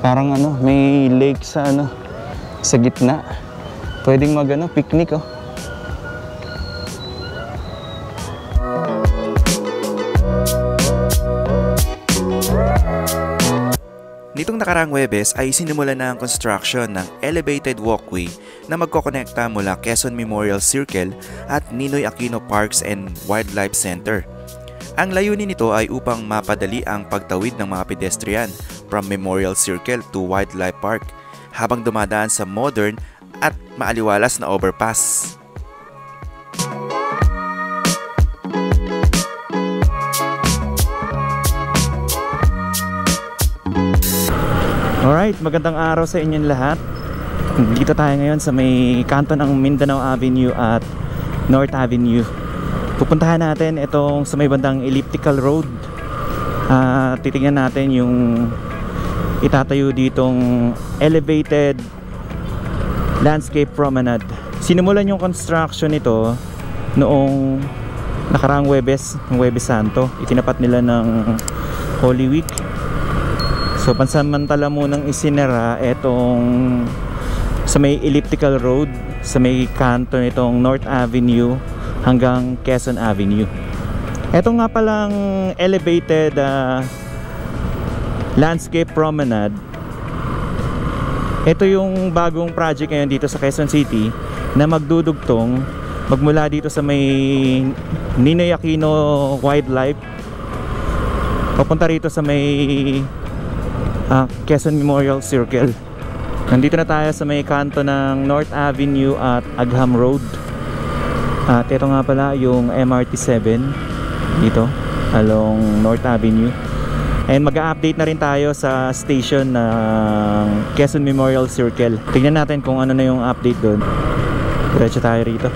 Parang ano, may lake sa ano, sa gitna. Pwedeng mag ano, picnic oh. Nitong nakaraang Huwebes ay sinimula na ang construction ng elevated walkway na magkokonekta mula Quezon Memorial Circle at Ninoy Aquino Parks and Wildlife Center. Ang layunin nito ay upang mapadali ang pagtawid ng mga pedestrian from Memorial Circle to Wildlife Park habang dumadaan sa modern at maaliwalas na overpass. Alright, magandang araw sa inyong lahat. Dito tayo ngayon sa may kanto ng Mindanao Avenue at North Avenue. Pupuntahan natin itong sa may bandang elliptical road. Titingnan natin yung itatayo ditong elevated landscape promenade. Sinimulan yung construction nito noong nakaraang Huwebes, Huwebes Santo. Itinapat nila ng Holy Week. So pansamantala munang isinara etong sa may elliptical road, sa may kanto nitong North Avenue hanggang Quezon Avenue. Ito nga palang elevated landscape promenade. Ito yung bagong project ngayon dito sa Quezon City na magdudugtong magmula dito sa may Ninoy Aquino Wildlife papunta rito sa may Quezon Memorial Circle. Nandito na tayo sa may kanto ng North Avenue at Agham Road. At ito nga pala yung MRT7 dito along North Avenue. And mag-a-update na rin tayo sa station ng Quezon Memorial Circle. Tignan natin kung ano na yung update doon. Diretso tayo rito.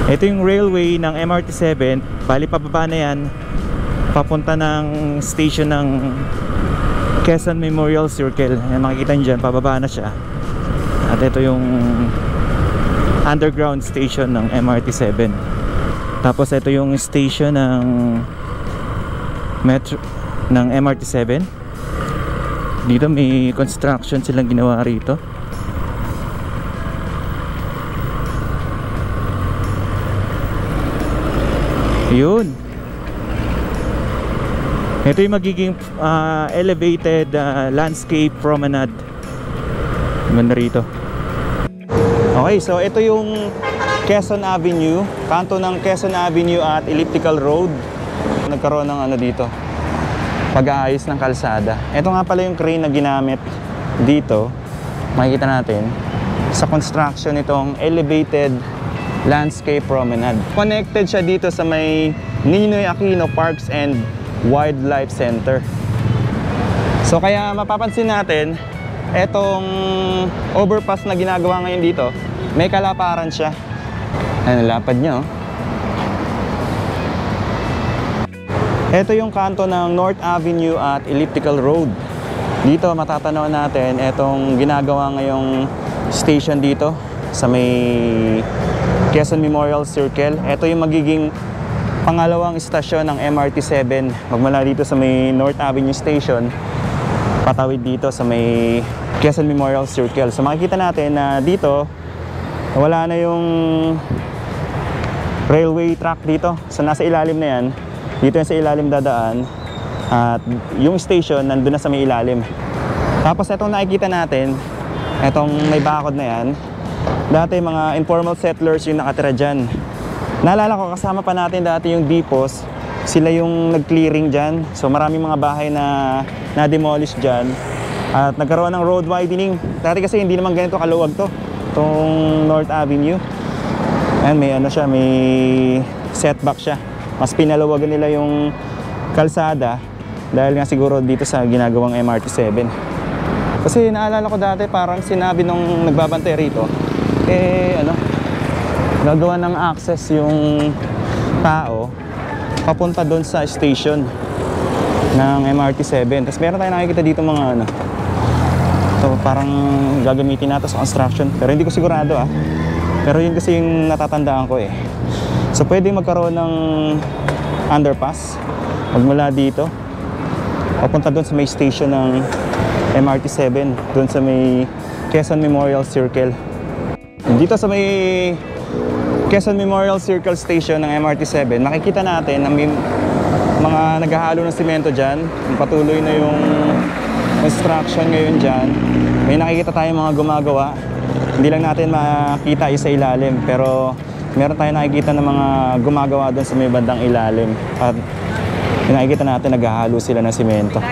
Ito yung railway ng MRT7. Bali pababa na yan papunta ng station ng Quezon Memorial Circle. Ayan, makikita nyo dyan, pababa na siya. At ito yung underground station ng MRT7. Tapos ito yung station ng metro ng MRT7. Dito may construction silang ginawa rito. Yun. Ito yung magiging elevated landscape promenade. Ganda rito. Okay, so ito yung Quezon Avenue, kanto ng Quezon Avenue at Elliptical Road. Nagkaroon ng ano dito, pag-aayos ng kalsada. Ito nga pala yung crane na ginamit dito. Makikita natin sa construction nitong elevated landscape promenade. Connected siya dito sa may Ninoy Aquino Parks and Wildlife Center. So kaya mapapansin natin etong overpass na ginagawa ngayon dito, may kalaparan siya. Ano, lapad niya oh. Ito yung kanto ng North Avenue at Elliptical Road. Dito matatanaw natin etong ginagawa ngayong station dito sa may Quezon Memorial Circle. Ito yung magiging pangalawang istasyon ng MRT7 magmula dito sa may North Avenue Station patawid dito sa may Quezon Memorial Circle. So makikita natin na dito wala na yung railway track dito. So nasa ilalim na yan. Dito yan sa ilalim dadaan. At yung station nandun na sa may ilalim. Tapos itong nakikita natin, itong may bakod na yan, dati mga informal settlers yung nakatira dyan. Naalala ko kasama pa natin dati yung Dipos. Sila yung nag-clearing dyan. So maraming mga bahay na na-demolish dyan. At nagkaroon ng road widening. Dati kasi hindi naman ganito kaluwag to, itong North Avenue. Ayan, may ano siya, may setback siya. Mas pinalawagan nila yung kalsada dahil nga siguro dito sa ginagawang MRT7. Kasi naalala ko dati parang sinabi nung nagbabantay rito, ano, gagawa ng access yung tao papunta doon sa station ng MRT7. Tapos meron tayong nakikita dito mga ano, so parang gagamitin natin sa construction, pero hindi ko sigurado ah. Pero yun kasi yung natatandaan ko eh. So pwede magkaroon ng underpass magmula dito papunta doon sa may station ng MRT7, doon sa may Quezon Memorial Circle. Dito sa may Quezon Memorial Circle Station ng MRT7, makikita natin na may mga naghahalo ng simento dyan. Patuloy na yung construction ngayon dyan. May nakikita tayong mga gumagawa. Hindi lang natin makita isa ilalim, pero meron tayong nakikita ng mga gumagawa doon sa may bandang ilalim. At nakikita natin naghahalo sila ng simento.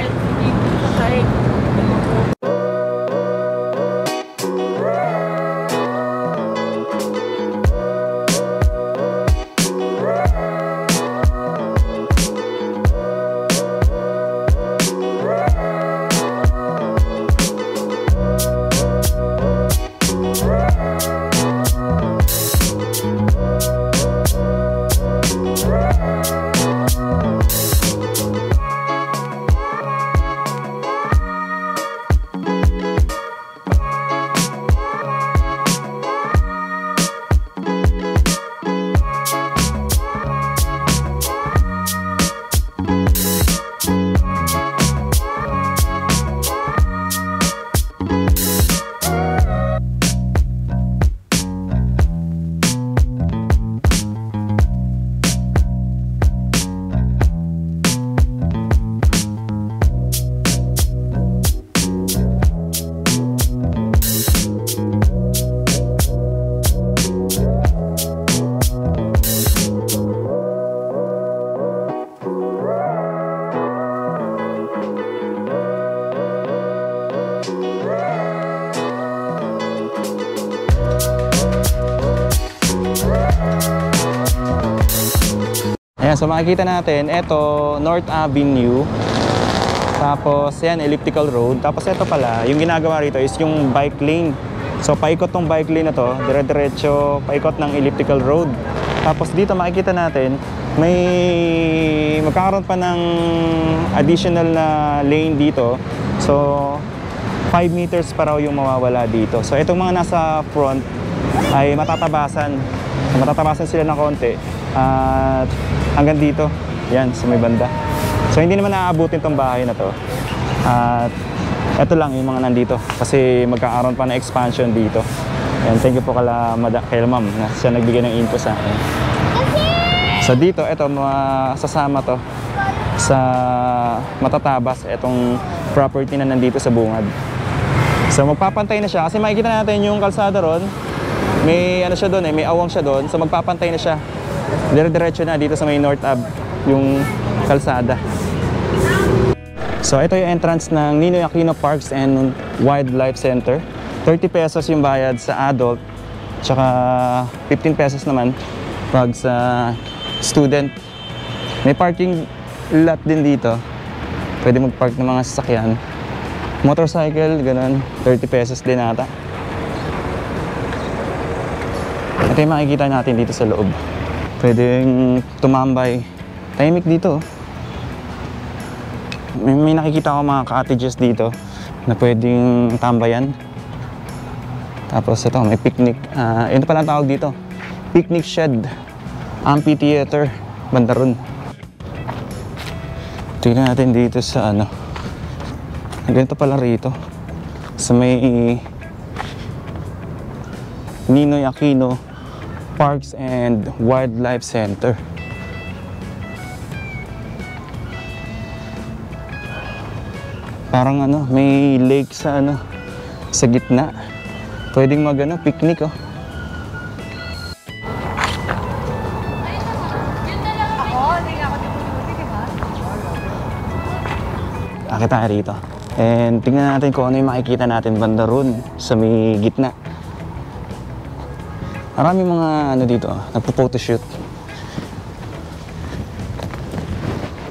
Ayan, so makikita natin, ito North Avenue. Tapos yan, elliptical road. Tapos ito pala, yung ginagawa rito is yung bike lane. So paikot tong bike lane na to, dire-diretso paikot ng elliptical road. Tapos dito makikita natin, may magkakaroon pa ng additional na lane dito. So 5 meters pa raw yung mawawala dito. So itong mga nasa front ay matatabasan. Matatabasan sila ng konti. At hanggang dito, yan, sa may banda. So hindi naman naaabutin tong bahay na to. At ito lang yung mga nandito kasi magkakaroon pa ng expansion dito. And thank you po kay ma'am na siya nagbigay ng info sa akin. So dito, ito masasama to sa matatabas itong property na nandito sa bungad. So magpapantay na siya kasi makikita natin yung kalsada ron. May ano siya doon may awang siya doon. So magpapantay na siya. Dire-diretso na dito sa may North Ave yung kalsada. So ito yung entrance ng Ninoy Aquino Parks and Wildlife Center. 30 pesos yung bayad sa adult, tsaka 15 pesos naman pag sa student. May parking lot din dito. Pwede mag-park ng mga sasakyan. Motorcycle, ganun, 30 pesos din ata. Ito yung makikita natin dito sa loob. Pwedeng tumambay. Tahimik dito. May nakikita ko mga cottages dito na pwedeng tambayan. Tapos ito, may picnic. Ito pala ang tawag dito. Picnic shed. Amphitheater. Banda ron. Tingnan natin dito sa ano. Ganito pala rito. Sa may Ninoy Aquino Parks and Wildlife Center. Parang ano, may lake sa ano, sa gitna. Pwedeng picnic oh. Akit tayo rito. And tingnan natin kung ano yung makikita natin banda ron sa may gitna. Marami mga ano dito, nagpo-photoshoot.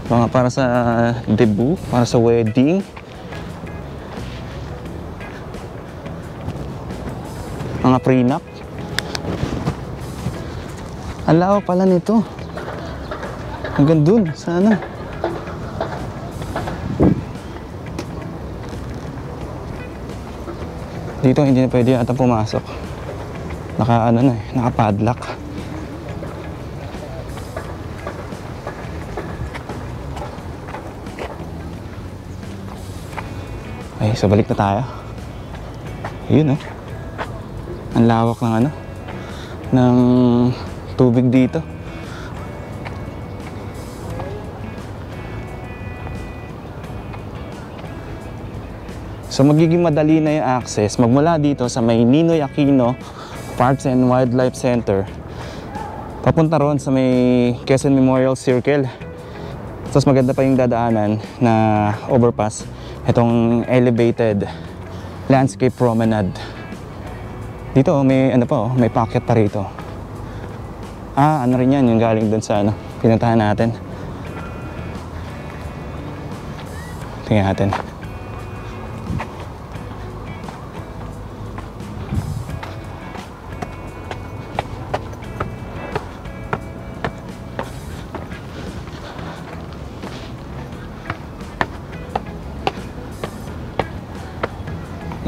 Mga para sa debut, para sa wedding. Mga prenup. Ang lawak pala nito. Hanggang dun, sana. Dito hindi na pwede ata pumasok. Naka-padlock. Okay, so balik na tayo. Yun, oh. Ang lawak ng ano, ng tubig dito. So magiging madali na yung access magmula dito sa may Ninoy Aquino Parks and Wildlife Center papunta ron sa may Quezon Memorial Circle. Tapos maganda pa yung dadaanan na overpass, itong elevated landscape promenade. Dito may ano pa, may packet pa rito. Ano rin yan, yung galing dun sa ano, pinuntahan natin. Tingnan natin.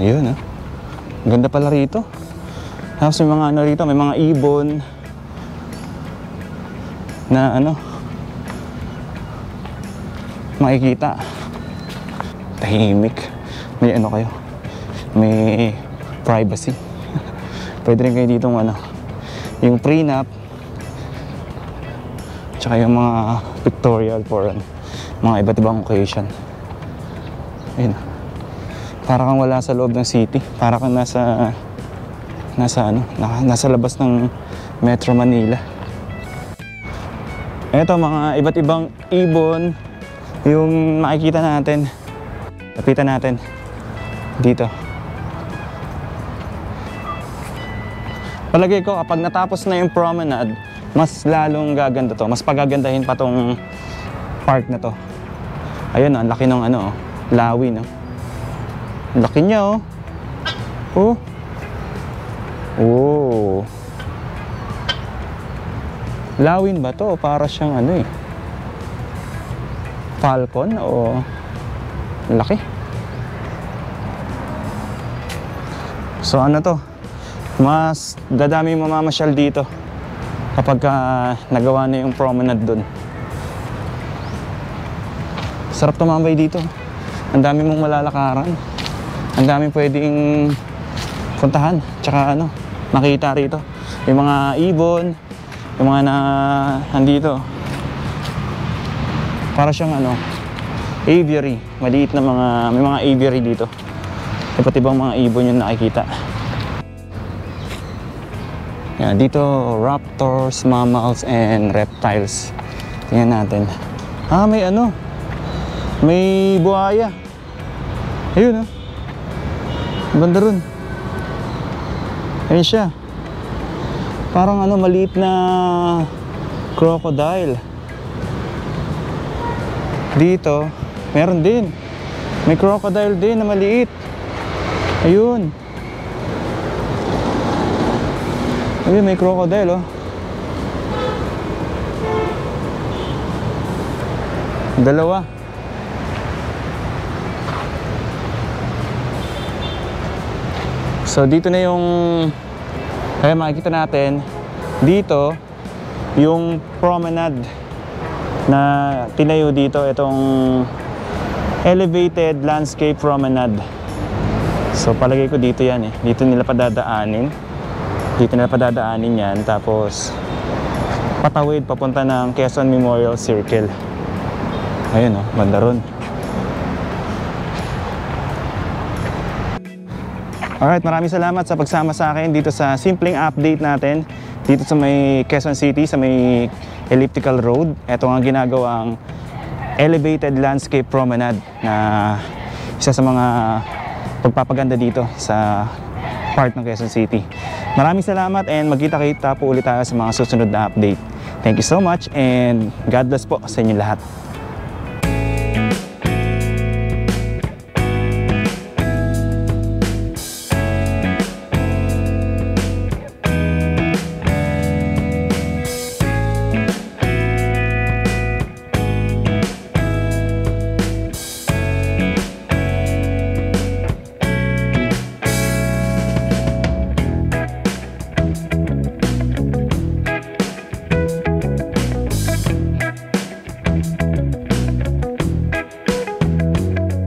Ayun, ganda pala rito. Tapos may mga ano rito, may mga ibon na ano makikita. Tahimik. May ano kayo, may privacy. Pwede rin kayo ditong ano, yung prenup tsaka yung mga pictorial for mga iba't ibang occasion. Ayun, para kang wala sa loob ng city, para kang nasa labas ng Metro Manila. Ito, mga iba't ibang ibon yung makikita natin. Lapitan natin dito. Palagay ko kapag natapos na yung promenade, mas lalong gaganda to, mas pagagandahin pa tong park na to. Ayun, ang laki ng ano, lawi, no? Laki niya, oh. Oh. Oh. Lawin ba to? Para siyang ano eh, falcon o laki. So ano to? Mas dadami mamamasyal dito kapag nagawa na yung promenade dun. Sarap tumambay dito. Ang dami mong malalakaran. Ang daming pwedeng puntahan, tsaka ano, makita rito. Yung mga ibon, yung mga nandito. Para siyang ano, aviary. Maliit na may mga aviary dito. Iba't ibang mga ibon yung nakikita. Yan, dito raptors, mammals, and reptiles. Tingnan natin. May ano, may buhaya. Ayun, banda ron. Ayun siya. Parang ano, maliit na crocodile. Dito, meron din. May crocodile din na maliit. Ayun. Ayun, may crocodile, oh. Dalawa. So dito na yung makikita natin dito yung promenade na tinayo dito, itong elevated landscape promenade. So palagay ko dito yan eh. Dito nila padadaanin. Dito nila padadaanin yan, tapos patawid papunta ng Quezon Memorial Circle. Ayun, oh, banda ron. Alright, maraming salamat sa pagsama sa akin dito sa simpleng update natin dito sa may Quezon City, sa may Elliptical Road. Ito ang ginagawang elevated landscape promenade na isa sa mga pagpapaganda dito sa part ng Quezon City. Maraming salamat and magkita-kita po ulit tayo sa mga susunod na update. Thank you so much and God bless po sa inyo lahat.